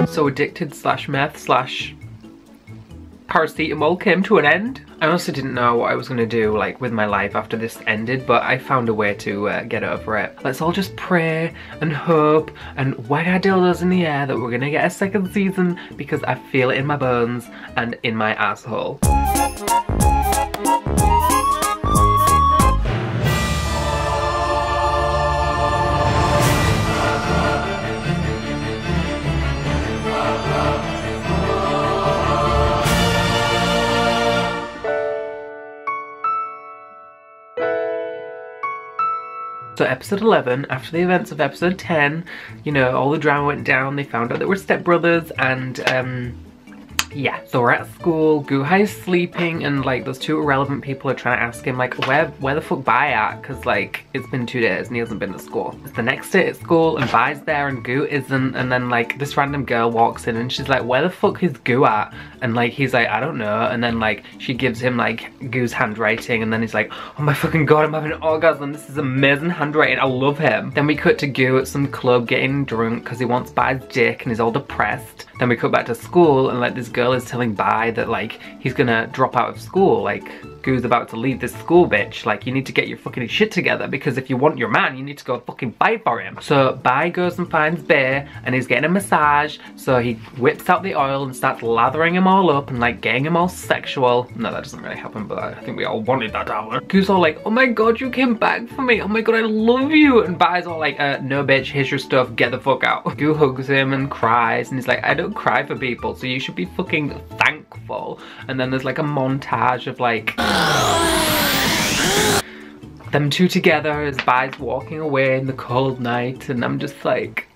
So addicted slash meth slash paracetamol came to an end. I honestly didn't know what I was gonna do like with my life after this ended, but I found a way to get over it. Let's all just pray and hope and wag our dildos in the air that we're gonna get a second season, because I feel it in my bones and in my asshole. So episode 11, after the events of episode 10, you know, all the drama went down, they found out they were stepbrothers, and yeah, so we're at school, Guhai's sleeping, and like those two irrelevant people are trying to ask him like, where the fuck Bai at? Cause like, it's been 2 days and he hasn't been to school. It's the next day at school and Bai's there and Gu isn't, and then like this random girl walks in and she's like, where the fuck is Gu at? And like, he's like, I don't know, and then like, she gives him like Gu's handwriting, and then he's like, oh my fucking god, I'm having an orgasm, this is amazing handwriting, I love him. Then we cut to Gu at some club getting drunk because he wants Bai's dick and he's all depressed. Then we cut back to school and like this girl is telling Bai that like he's gonna drop out of school, like Gu's about to leave this school, bitch, like you need to get your fucking shit together, because if you want your man you need to go fucking fight for him. So Bai goes and finds Bae and he's getting a massage, so he whips out the oil and starts lathering him all up and like getting him all sexual. No, that doesn't really happen, but I think we all wanted that to happen. Gu's all like, oh my god, you came back for me, oh my god, I love you, and Bai's all like, no bitch, here's your stuff, get the fuck out. Gu hugs him and cries and he's like, I don't cry for people, so you should be fucking thankful. And then there's like a montage of like them two together as Bai's walking away in the cold night, and I'm just like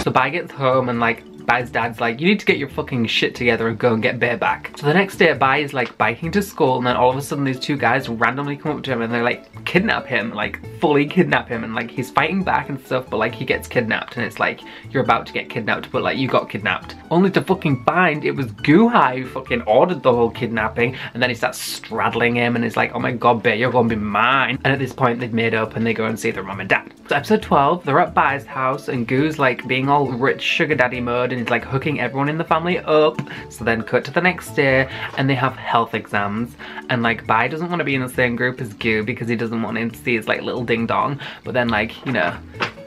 so Bai gets home and like Bai's dad's like, you need to get your fucking shit together and go and get Bae back. So the next day Bai is like biking to school, and then all of a sudden these two guys randomly come up to him and they're like kidnap him, like fully kidnap him, and like he's fighting back and stuff, but like he gets kidnapped and it's like, you're about to get kidnapped but like you got kidnapped. Only to fucking find it was Guhai who fucking ordered the whole kidnapping, and then he starts straddling him and he's like, oh my god Bae, you're gonna be mine. And at this point they've made up and they go and see their mom and dad. So episode 12, they're at Bai's house and Gu's like being all rich sugar daddy mode and he's like hooking everyone in the family up. So then cut to the next day and they have health exams, and like Bai doesn't want to be in the same group as Gu because he doesn't want him to see his like little ding dong, but then like, you know,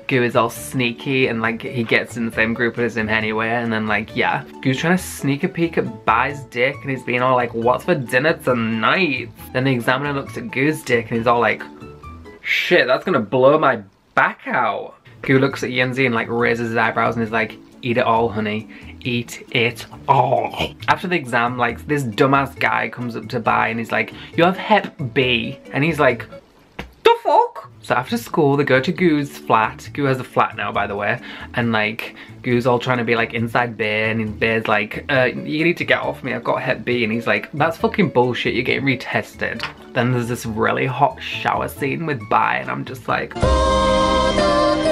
Gu is all sneaky and like he gets in the same group as him anyway, and then like, yeah, Gu's trying to sneak a peek at Bai's dick and he's being all like, what's for dinner tonight? Then the examiner looks at Gu's dick and he's all like, shit, that's gonna blow my back out. Gu looks at Yenzi and like raises his eyebrows and is like, eat it all, honey. Eat it all. After the exam, like this dumbass guy comes up to Bai and he's like, you have Hep B. And he's like, the fuck? So after school, they go to Gu's flat. Gu has a flat now, by the way. And like, Gu's all trying to be like inside Bae, and Bae's like, you need to get off me, I've got Hep B. And he's like, that's fucking bullshit, you're getting retested. Then there's this really hot shower scene with Bai, and I'm just like,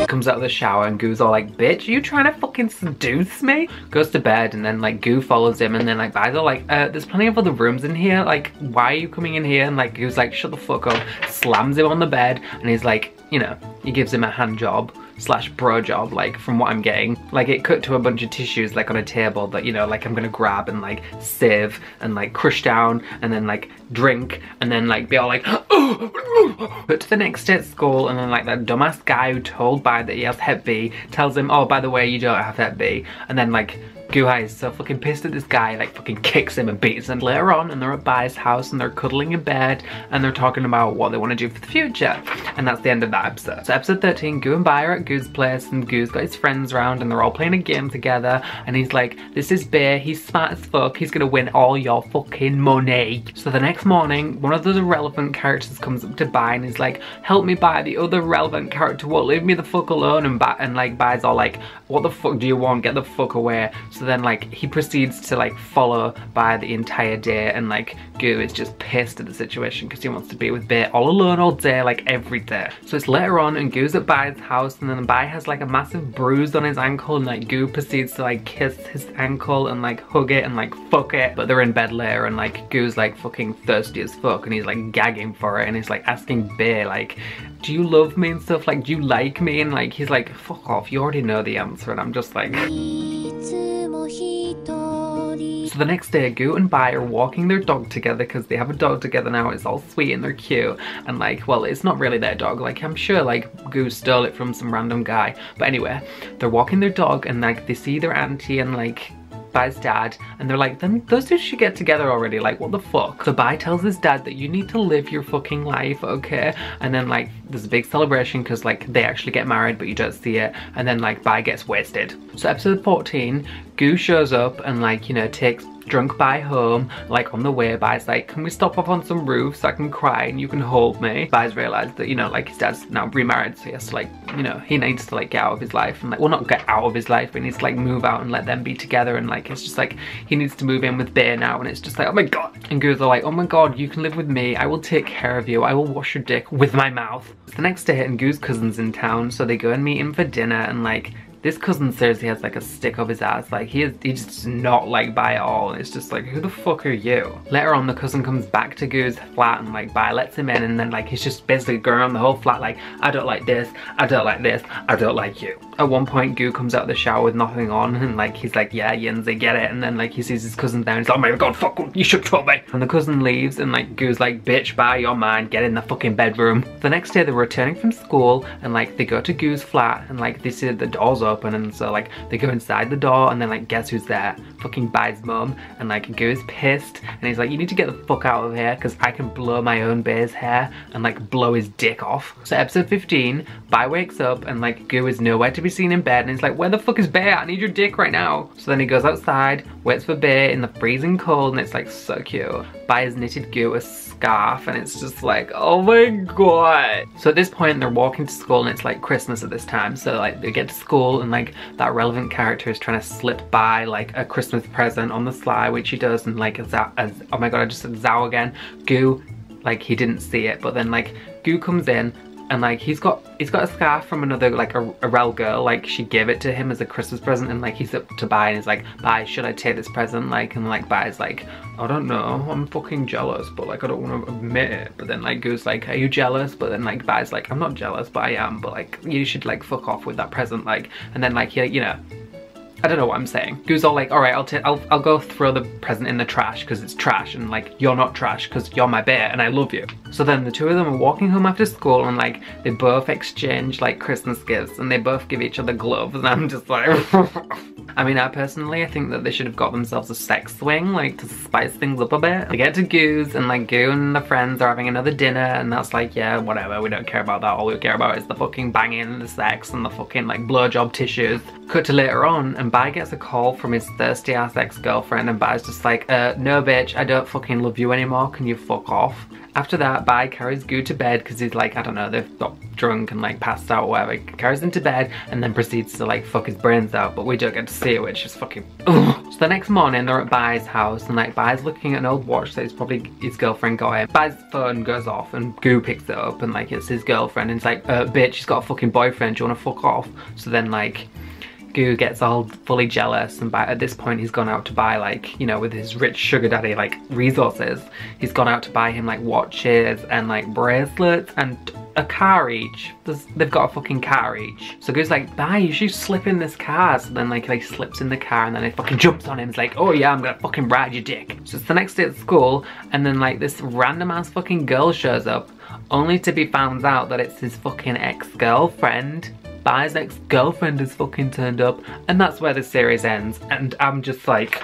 comes out of the shower and Gu's all like, bitch, are you trying to fucking seduce me? Goes to bed, and then like Gu follows him, and then like Bai's all like, there's plenty of other rooms in here, like why are you coming in here? And like Gu's like, shut the fuck up, slams him on the bed, and he's like, you know, he gives him a hand job slash bro job, like from what I'm getting. Like it cut to a bunch of tissues like on a table that, you know, like I'm gonna grab and like sieve and like crush down and then like drink and then like be all like, oh. But to the next day at school, and then like that dumbass guy who told Bai that he has Hep B tells him, oh, by the way, you don't have Hep B. And then like Guhai is so fucking pissed at this guy, like fucking kicks him and beats him. Later on, and they're at Bai's house and they're cuddling in bed and they're talking about what they want to do for the future. And that's the end of that episode. So episode 13, Gu and Bai are at Gu's place and Gu's got his friends around and they're all playing a game together, and he's like, this is Bae, he's smart as fuck, he's gonna win all your fucking money. So the next morning, one of those irrelevant characters comes up to Bai and he's like, help me Bai, the other relevant character won't leave me the fuck alone. And like Bai's all like, what the fuck do you want, get the fuck away. So then like he proceeds to like follow Bai the entire day, and like Goo is just pissed at the situation because he wants to be with Bai all alone all day, like every day. So it's later on and Goo's at Bai's house, and then Bai has like a massive bruise on his ankle, and like Goo proceeds to like kiss his ankle and like hug it and like fuck it. But they're in bed later, and like Goo's like fucking thirsty as fuck, and he's like gagging for it, and he's like asking Bai like, do you love me and stuff, like do you like me? And like he's like, fuck off, you already know the answer. And I'm just like so the next day, Goo and Bai are walking their dog together because they have a dog together now. It's all sweet and they're cute, and like, well, it's not really their dog, like I'm sure like Goo stole it from some random guy. But anyway, they're walking their dog, and like they see their auntie and like Bai's dad, and they're like, those two should get together already, like what the fuck. So Bai tells his dad that you need to live your fucking life, okay? And then like there's a big celebration because like they actually get married, but you don't see it, and then like Bai gets wasted. So episode 14, Goo shows up and like, you know, takes drunk Bai home. Like on the way, Bai's like, can we stop up on some roof so I can cry and you can hold me? Bai's realized that, you know, like his dad's now remarried, so he has to like, you know, he needs to like get out of his life, and like, well, not get out of his life, but he needs to like move out and let them be together, and like it's just like he needs to move in with Bai now, and it's just like, oh my god. And Goo's are like, oh my god, you can live with me, I will take care of you, I will wash your dick with my mouth. It's the next day and Goo's cousin's in town, so they go and meet him for dinner, and like this cousin seriously has like a stick up his ass. Like he's just not like Bai at all, and it's just like, who the fuck are you? Later on, the cousin comes back to Goo's flat, and like Bai lets him in, and then like he's just basically going around the whole flat like, I don't like this, I don't like this, I don't like you. At one point, Goo comes out of the shower with nothing on, and like he's like, yeah, Yinzi, get it. And then like he sees his cousin there, and he's like, oh my god, fuck, you should kill me. And the cousin leaves, and like Goo's like, bitch, Bai, you're mine, get in the fucking bedroom. The next day, they're returning from school, and like they go to Goo's flat, and like they see that the door's open, and so like they go inside the door, and then like guess who's there? Fucking Bai's mum. And like Goo's pissed, and he's like, you need to get the fuck out of here because I can blow my own Bai's hair and like blow his dick off. So episode 15, Bai wakes up, and like Goo is nowhere to be seen in bed, and he's like, where the fuck is Bai? I need your dick right now. So then he goes outside, waits for Bai in the freezing cold, and it's like so cute. Bai has knitted Goo a scarf, and it's just like, oh my god. So at this point, they're walking to school, and it's like Christmas at this time, so like they get to school, and like that relevant character is trying to slip Bai like a Christmas present on the sly, which he does, and like as oh my god, I just said Zhao again. Goo, like he didn't see it, but then like Goo comes in, and like he's got a scarf from another like a rel girl, like she gave it to him as a Christmas present, and like he's up to Bai, and he's like, Bai, should I take this present? Like, and like Bai's like, I don't know, I'm fucking jealous, but like I don't want to admit it. But then like Goo's like, are you jealous? But then like Bai's like, I'm not jealous, but I am, but like you should like fuck off with that present, like. And then like, you know, I don't know what I'm saying. Goo's all like, all right, I'll go throw the present in the trash because it's trash, and like you're not trash because you're my bear and I love you. So then the two of them are walking home after school, and like they both exchange like Christmas gifts, and they both give each other gloves, and I'm just like I mean, I personally, I think that they should have got themselves a sex swing, like to spice things up a bit. They get to Goo's, and like Goo and the friends are having another dinner, and that's like, yeah, whatever, we don't care about that. All we care about is the fucking banging and the sex and the fucking like blowjob tissues. Cut to later on, and Bai gets a call from his thirsty ass ex-girlfriend, and Bai's just like, no bitch, I don't fucking love you anymore, can you fuck off? After that, Bai carries Goo to bed because he's like, I don't know, they've got drunk and like passed out or whatever. He carries him to bed and then proceeds to like fuck his brains out, but we don't get to see it, which is fucking ugh. So the next morning, they're at Bai's house, and like Bai's looking at an old watch that is probably his girlfriend got him. Bai's phone goes off, and Goo picks it up, and like it's his girlfriend, and it's like, bitch, he's got a fucking boyfriend, do you wanna fuck off? So then like Goo gets all fully jealous, and at this point he's gone out to buy, like, you know, with his rich sugar daddy like resources, he's gone out to buy him like watches and like bracelets and a car each. They've got a fucking car each. So Goo's like, Bai, you should slip in this car. So then like he slips in the car, and then he fucking jumps on him. It's like, oh yeah, I'm gonna fucking ride your dick. So it's the next day at school, and then like this random ass fucking girl shows up, only to be found out that it's his fucking ex-girlfriend. Bai's ex-girlfriend is fucking turned up, and that's where the series ends. And I'm just like,